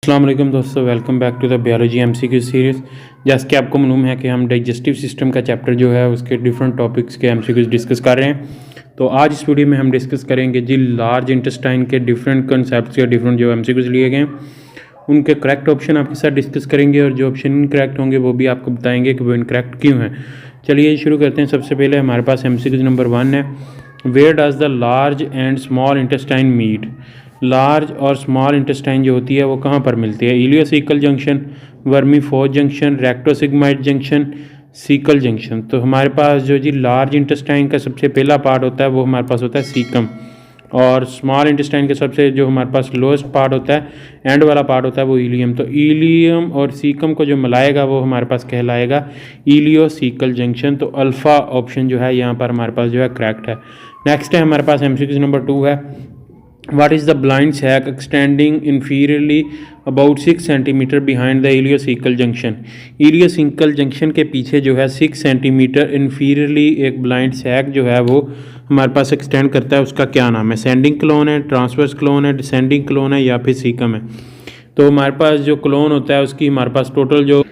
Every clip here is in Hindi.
अस्सलाम वालेकुम दोस्तों, welcome back to the biology MCQ series. जैसे कि आपको मालूम है कि हम डाइजेस्टिव सिस्टम का चैप्टर जो है उसके डिफरेंट टॉपिक्स के एमसीक्यूज डिस्कस कर रहे हैं। तो आज इस वीडियो में हम डिस्कस करेंगे जी लार्ज इंटेस्टाइन के डिफरेंट कंसेप्ट के डिफरेंट जो एमसीक्यूज लिए गए हैं उनके करेक्ट ऑप्शन आपके साथ डिस्कस करेंगे और जो ऑप्शन इनकरेक्ट होंगे वो भी आपको बताएंगे कि वो इनकरेक्ट क्यों हैं। चलिए शुरू करते हैं। सबसे पहले हमारे पास एमसीक्यूज नंबर 1 है, where does the large and small intestine meet. Large और स्मॉल इंटेस्टाइन जो होती है वो कहाँ पर मिलती है? Ileocecal junction, vermiform junction, rectosigmoid junction, caecal junction. तो हमारे पास जो जी लार्ज इंटेस्टाइन का सबसे पहला पार्ट होता है वो हमारे पास होता है सीकम, और स्मॉल इंटेस्टाइन के सबसे जो हमारे पास लोएस्ट पार्ट होता है, एंड वाला पार्ट होता है वो इलियम। तो इलियम और सीकम को जो मिलाएगा वो हमारे पास कहलाएगा इलियोसिकल जंक्शन। तो अल्फ़ा ऑप्शन जो है यहाँ पर हमारे पास जो है करेक्ट है। नेक्स्ट है हमारे पास एमसीक्यू नंबर 2 है, What is the blind sac extending inferiorly about 6 centimetre behind the ileocecal junction? ileocecal junction के पीछे जो है 6 सेंटीमीटर inferiorly एक blind sac जो है वो हमारे पास एक्सटेंड करता है, उसका क्या नाम है? सेंडिंग क्लोन है, ट्रांसवर्स क्लोन है, डिसेंडिंग क्लोन है या फिर सीकम है? तो हमारे पास जो क्लोन होता है उसकी हमारे पास टोटल जो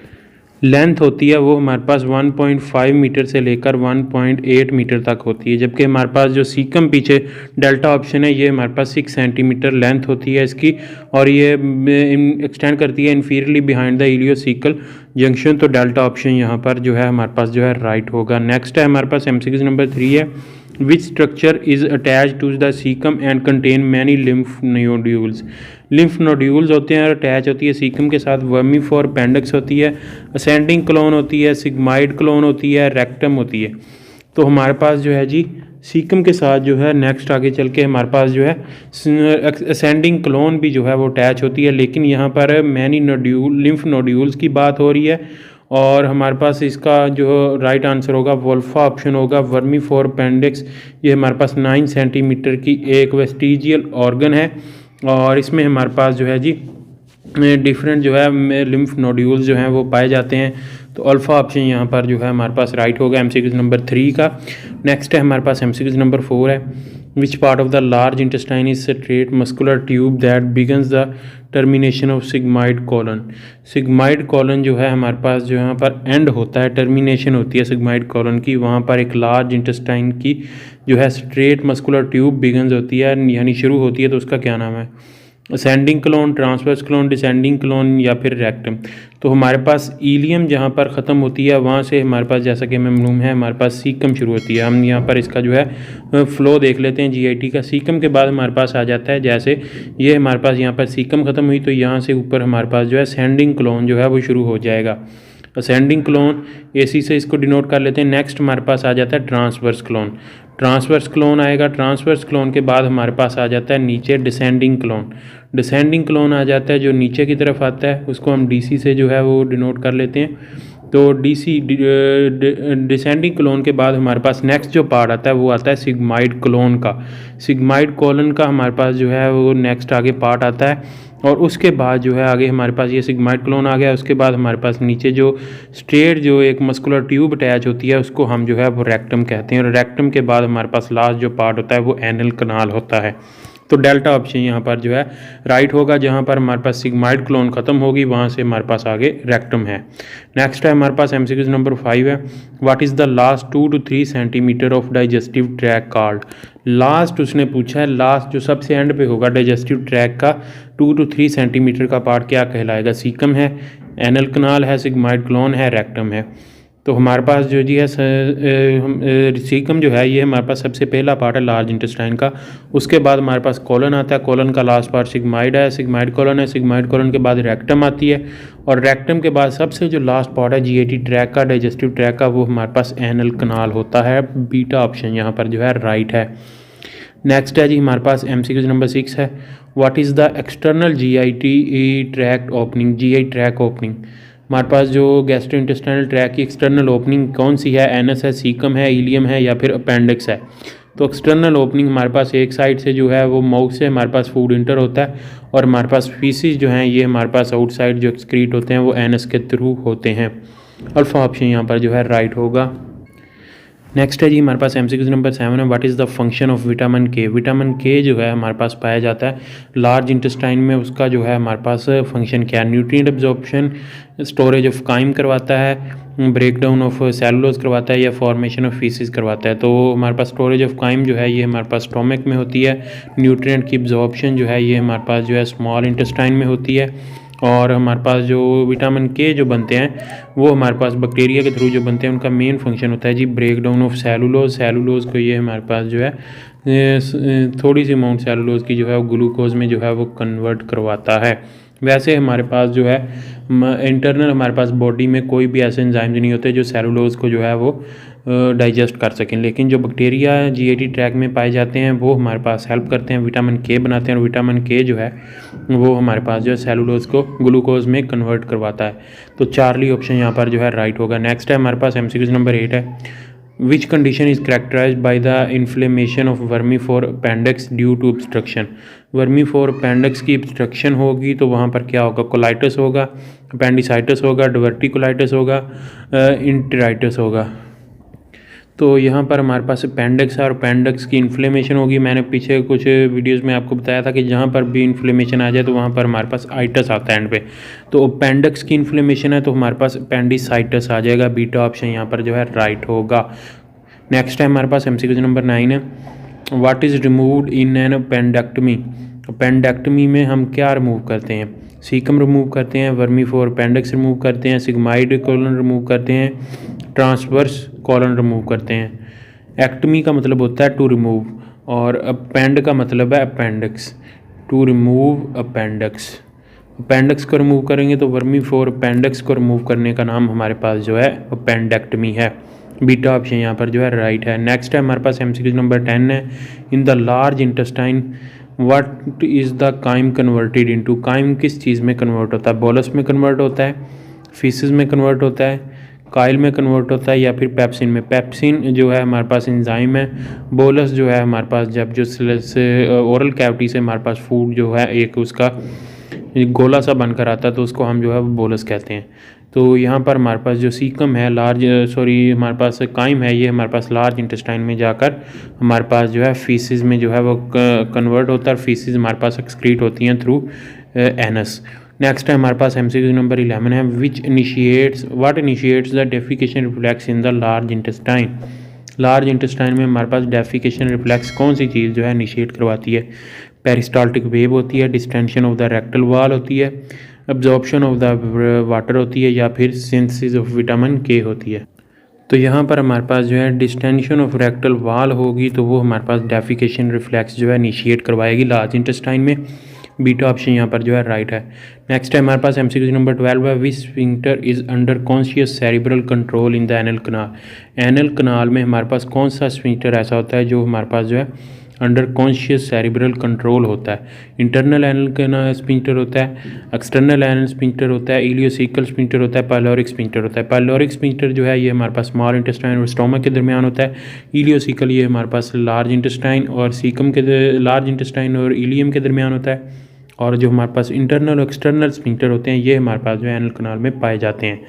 लेंथ होती है वो हमारे पास 1.5 मीटर से लेकर 1.8 मीटर तक होती है, जबकि हमारे पास जो सीकम पीछे डेल्टा ऑप्शन है ये हमारे पास 6 सेंटीमीटर लेंथ होती है इसकी, और ये एक्सटेंड करती है inferiorly behind the ileocaecal junction. तो डेल्टा ऑप्शन यहाँ पर जो है हमारे पास जो है राइट होगा। नेक्स्ट है हमारे पास एमसीक्यू नंबर 3 है, which structure is attach to the caecum and contain many lymph nodules. Lymph nodules होते हैं और अटैच होती है सीकम के साथ। वर्मीफोर पेंडिक्स होती है, असेंडिंग क्लोन होती है, सिग्माइड क्लोन होती है, रेक्टम होती है। तो हमारे पास जो है जी सीकम के साथ जो है नेक्स्ट आगे चल के हमारे पास जो है असेंडिंग क्लोन भी जो है वो अटैच होती है, लेकिन यहाँ पर मैनी नोड्यूल लिम्फ नोड्यूल्स की बात हो रही है और हमारे पास इसका जो राइट आंसर होगा वोल्फा ऑप्शन होगा। वर्मीफोर पेंडिक्स ये हमारे पास 9 सेंटीमीटर की एक वेस्टिजियल ऑर्गन है और इसमें हमारे पास जो है जी डिफरेंट जो है लिम्फ नोड्यूल्स जो हैं वो पाए जाते हैं। तो अल्फ़ा ऑप्शन यहाँ पर जो है हमारे पास राइट होगा एमसीक्यू नंबर 3 का। नेक्स्ट है हमारे पास एमसीक्यू नंबर 4 है, which part of the large intestine is straight muscular tube that begins the termination of sigmoid colon. Sigmoid colon जो है हमारे पास जो यहाँ पर एंड होता है, टर्मिनेशन होती है सिग्माइड कॉलन की, वहाँ पर एक लार्ज इंटेस्टाइन की जो है स्ट्रेट मस्कुलर ट्यूब बिगन्स होती है यानी शुरू होती है। तो उसका क्या नाम है? Ascending clone, transverse clone, descending clone या फिर रेक्टम। तो हमारे पास इलियम जहाँ पर ख़त्म होती है वहाँ से हमारे पास जैसा कि हमें मालूम है हमारे पास सीकम शुरू होती है। हम यहाँ पर इसका जो है फ्लो देख लेते हैं जीआईटी का। सीकम के बाद हमारे पास आ जाता है, जैसे ये हमारे पास यहाँ पर सीकम ख़त्म हुई तो यहाँ से ऊपर हमारे पास जो है असेंडिंग क्लोन जो है वो शुरू हो जाएगा। असेंडिंग क्लोन एसी से इसको डिनोट कर लेते हैं। नेक्स्ट हमारे पास आ जाता है ट्रांसवर्स क्लोन। ट्रांसवर्स क्लोन आएगा, ट्रांसवर्स क्लोन के बाद हमारे पास आ जाता है नीचे डिसेंडिंग क्लोन। डिसेंडिंग क्लोन आ जाता है जो नीचे की तरफ आता है, उसको हम डीसी से जो है वो डिनोट कर लेते हैं। तो डीसी डिसेंडिंग क्लोन के बाद हमारे पास नेक्स्ट जो पार्ट आता है वो आता है सिग्माइड क्लोन का। सिग्माइड कॉलन का हमारे पास जो है वो नेक्स्ट आगे पार्ट आता है और उसके बाद जो है आगे हमारे पास ये सिग्माइड क्लोन आ गया। उसके बाद हमारे पास नीचे जो स्ट्रेट जो एक मस्कुलर ट्यूब अटैच होती है उसको हम जो है वो रेक्टम कहते हैं, और रेक्टम के बाद हमारे पास लास्ट जो पार्ट होता है वो एनल कनाल होता है। तो डेल्टा ऑप्शन यहाँ पर जो है राइट होगा, जहाँ पर हमारे पास सिग्माइड क्लोन खत्म होगी वहाँ से हमारे पास आगे रेक्टम है। नेक्स्ट है हमारे पास एमसीक्यू नंबर 5 है, what is the last 2 to 3 centimetre of digestive track called. Last उसने पूछा है, लास्ट जो सबसे एंड पे होगा डाइजेस्टिव ट्रैक का 2 to 3 सेंटीमीटर का पार्ट क्या कहलाएगा? सीकम है, एनल कनाल है, सिग्माइड क्लोन है, रेक्टम है। तो हमारे पास जो जी है सीकम जो है ये हमारे पास सबसे पहला पार्ट है लार्ज इंटेस्टाइन का। उसके बाद हमारे पास कॉलन आता है, कॉलन का लास्ट पार्ट सिग्माइड है, सिग्माइड कॉलन है, सिग्माइड कॉलन के बाद रेक्टम आती है और रेक्टम के बाद सबसे जो लास्ट पार्ट है जीआईटी ट्रैक का, डाइजेस्टिव ट्रैक का, वो हमारे पास एनल कनाल होता है। बीटा ऑप्शन यहाँ पर जो है राइट है। नेक्स्ट है जी हमारे पास एमसीक्यू नंबर 6 है, what is the external GIT tract opening. GI tract opening हमारे पास जो गैस्ट्रोइंटेस्टाइनल ट्रैक की एक्सटर्नल ओपनिंग कौन सी है? एनस है, सीकम है, इलियम है या फिर अपेंडिक्स है? तो एक्सटर्नल ओपनिंग हमारे पास एक साइड से जो है वो माउथ से हमारे पास फूड इंटर होता है और हमारे पास फीसिस जो हैं ये हमारे पास आउटसाइड जो एक्सक्रीट होते हैं वो एनस के थ्रू होते हैं। अल्फा ऑप्शन यहाँ पर जो है राइट होगा। नेक्स्ट है जी हमारे पास एमसीक्यू नंबर 7 है, what is the function of vitamin के। विटामिन के जो है हमारे पास पाया जाता है लार्ज इंटेस्टाइन में, उसका जो है हमारे पास फंक्शन क्या है, nutrient absorption, storage of chyme करवाता है, ब्रेक डाउन ऑफ सेलुलोज करवाता है, या फॉर्मेशन ऑफ फीसिस करवाता है। तो हमारे पास स्टोरेज ऑफ काइम जो है ये हमारे पास स्टोमक में होती है, न्यूट्रिएंट की एब्जॉर्प्शन जो है ये हमारे पास जो है स्मॉल इंटेस्टाइन में होती है, और हमारे पास जो विटामिन के जो बनते हैं वो हमारे पास बैक्टीरिया के थ्रू जो बनते हैं, उनका मेन फंक्शन होता है जी break down of cellulose. Cellulose को ये हमारे पास जो है थोड़ी सी अमाउंट सेलुलोज की जो है वो ग्लूकोज में जो है वो कन्वर्ट करवाता है। वैसे हमारे पास जो है इंटरनल हमारे पास बॉडी में कोई भी ऐसे एंजाइम्स नहीं होते जो सेलुलोज को जो है वो डाइजेस्ट कर सकें, लेकिन जो बैक्टीरिया जीआईटी ट्रैक में पाए जाते हैं वो हमारे पास हेल्प करते हैं, विटामिन के बनाते हैं, और विटामिन के जो है वो हमारे पास जो है सेलुलोज को ग्लूकोज में कन्वर्ट करवाता है। तो चार्ली ऑप्शन यहाँ पर जो है राइट होगा। नेक्स्ट है हमारे पास एमसीक्यू नंबर 8 है, which condition is characterised by the inflammation of vermiform appendix due to obstruction. Vermiform appendix की ऑब्स्ट्रक्शन होगी तो वहाँ पर क्या होगा, कोलाइटिस होगा, अपेंडिसाइटिस होगा, डिवर्टिकुलाइटिस होगा, इंटेराइटिस होगा। तो यहाँ पर हमारे पास अपेंडिक्स है और अपेंडिक्स की इन्फ्लेमेशन होगी। मैंने पीछे कुछ वीडियोस में आपको बताया था कि जहाँ पर भी इन्फ्लेमेशन आ जाए तो वहाँ पर हमारे पास आइटस आता है एंड पे। तो अपेंडिक्स की इन्फ्लेमेशन है तो हमारे पास अपेंडिसाइटिस आ जाएगा, बीटा ऑप्शन यहाँ पर जो है राइट होगा। नेक्स्ट है हमारे पास एमसीक्यू नंबर 9 है, what is removed in an appendectomy. Appendectomy में हम क्या रिमूव करते हैं, सीकम रिमूव करते हैं, वर्मीफोर अपेंडिक्स रिमूव करते हैं, सिग्माइड कॉलन रिमूव करते हैं, ट्रांसवर्स कॉलन रिमूव करते हैं। एक्टमी का मतलब होता है टू रिमूव, और अपेंड का मतलब है appendix, to remove appendix. Appendix को रिमूव करेंगे तो वर्मीफोर अपेंडिक्स को रिमूव करने का नाम हमारे पास जो है अपेंडेक्टमी है। बीटा ऑप्शन यहाँ पर जो है राइट है। नेक्स्ट है हमारे पास एमसीक्यू नंबर 10 है, in the large intestine what is the chyme converted into. Chyme किस चीज़ में कन्वर्ट होता है, बोलस में कन्वर्ट होता है, फीसिस में कन्वर्ट होता है, काइल में कन्वर्ट होता है, या फिर पेप्सिन में। पेप्सिन जो है हमारे पास एंजाइम है, बोलस जो है हमारे पास जब जो ओरल कैविटी से हमारे पास फूड जो है एक उसका गोला सा बनकर आता है तो उसको हम जो है बोलस कहते हैं। तो यहाँ पर हमारे पास जो सीकम है हमारे पास काइम है, ये हमारे पास लार्ज इंटेस्टाइन में जाकर हमारे पास जो है फीसिस में जो है वो कन्वर्ट होता है, और फीसिस हमारे पास एक्सक्रीट होती हैं थ्रू एनस। नेक्स्ट है हमारे पास एमसीक्यू नंबर 11 है, what initiates the defecation reflex in the large intestine. Large intestine में हमारे पास डेफिकेशन रिफ्लेक्स कौन सी चीज़ जो है इनिशिएट करवाती है, पेरिस्टाल्टिक वेव होती है, डिस्टेंशन ऑफ द रेक्टल वाल होती है, एब्जॉर्प्शन ऑफ द वाटर होती है, या फिर सिंथेसिस ऑफ विटामिन के होती है। तो यहाँ पर हमारे पास जो है डिस्टेंशन ऑफ रेक्टल वाल होगी तो वो हमारे पास डेफिकेशन रिफ्लेक्स जो है इनिशिएट करवाएगी लार्ज इंटेस्टाइन में। बीटा ऑप्शन यहाँ पर जो है राइट है। नेक्स्ट है हमारे पास एमसीक्यू नंबर 12 है, which sphincter is under conscious cerebral control in the anal canal. Anal canal में हमारे पास कौन सा स्फिंक्टर ऐसा होता है जो हमारे पास जो है अंडर कॉन्शियस सेरिब्रल कंट्रोल होता है। इंटरनल एनल स्फिंक्टर होता है, एक्सटर्नल एनल स्फिंक्टर होता है, इलियोसिकल स्फिंक्टर होता है, पाइलोरिक स्फिंक्टर होता है। पाइलोरिक स्फिंक्टर जो है ये हमारे पास स्मॉल इंटेस्टाइन और स्टोमक के दरमियान होता है। इलियोसिकल ये हमारे पास लार्ज इंटेस्टाइन और सीकम के लार्ज इंटेस्टाइन और इलियम के दरमियान होता है। और जो हमारे पास इंटरनल और एक्सटर्नल स्फिंक्टर होते हैं ये हमारे पास जो एनल कनाल में पाए जाते हैं,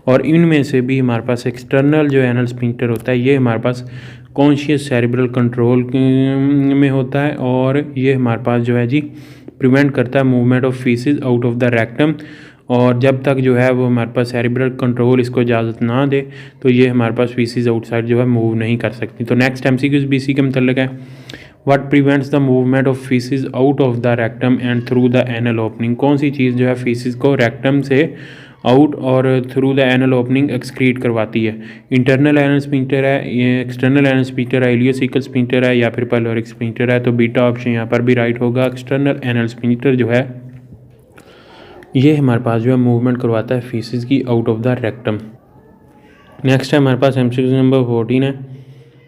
और इनमें से भी हमारे पास एक्सटर्नल जो एनल स्फिंक्टर होता है ये हमारे पास कॉन्शियस सेरिब्रल कंट्रोल में होता है, और ये हमारे पास जो है जी प्रिवेंट करता है movement of faeces out of the rectum. और जब तक जो है वो हमारे पास सेरिब्रल कंट्रोल इसको इजाज़त ना दे तो ये हमारे पास फीसिस आउटसाइड जो है मूव नहीं कर सकती। तो नेक्स्ट एमसीक्यू बीसी के मतलब है, what prevents the movement of faeces out of the rectum and through the anal opening. कौन सी चीज़ जो है फीसिस को रेक्टम से आउट और through the anal opening excrete करवाती है। इंटरनल एनल स्फिंक्टर है, ये एक्सटर्नल एनल स्फिंक्टर है, इलियोसिकल स्फिंक्टर है, या फिर पाइलोरिक स्फिंक्टर है। तो बीटा ऑप्शन यहाँ पर भी राइट होगा। एक्सटर्नल एनल स्फिंक्टर जो है ये हमारे पास जो है मूवमेंट करवाता है फीसिस की out of the rectum. Next है हमारे पास एमसीक्यू नंबर 14 है,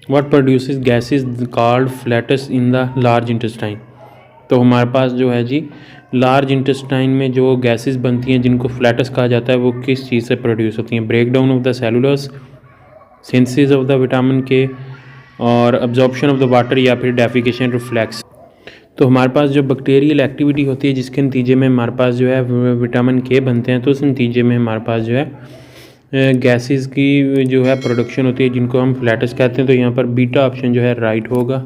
what produces gases called flats in the large intestine. तो हमारे पास जो है जी लार्ज इंटेस्टाइन में जो गैसेस बनती हैं जिनको फ्लैटस कहा जाता है वो किस चीज़ से प्रोड्यूस होती हैं, break down of the cellulose, synthesis of the vitamin K, और अब्जॉर्प्शन ऑफ द वाटर, या फिर डेफिकेशन रिफ्लेक्स। तो हमारे पास जो बैक्टीरियल एक्टिविटी होती है जिसके नतीजे में हमारे पास जो है विटामिन के बनते हैं, तो उस नतीजे में हमारे पास जो है गैसेस की जो है प्रोडक्शन होती है जिनको हम फ्लैटस कहते हैं। तो यहाँ पर बीटा ऑप्शन जो है राइट होगा।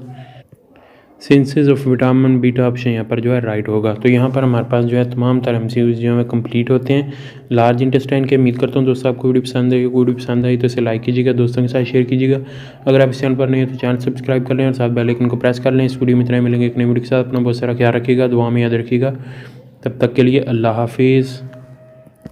Synthesis of vitamin beta option यहाँ पर जो है राइट होगा। तो यहाँ पर हमारे पास जो है तमाम तरह एमसीक्यूज जो है कंप्लीट होते हैं लार्ज इंटेस्टाइन के। उम्मीद करता हूँ दोस्तों आपको वीडियो पसंद आई। वीडियो पसंद आई तो इसे लाइक कीजिएगा, दोस्तों के साथ शेयर कीजिएगा। अगर आप इस चैनल पर नहीं है तो चैनल सब्सक्राइब कर लें और साथ बेल आइकन को प्रेस कर लें। इस वीडियो में इतना ही मिलेंगे एक नई वीडियो के साथ। अपना बहुत सारा ख्याल रखिएगा, दुआ में याद रखिएगा। तब तक के लिए अल्लाह हाफिज़।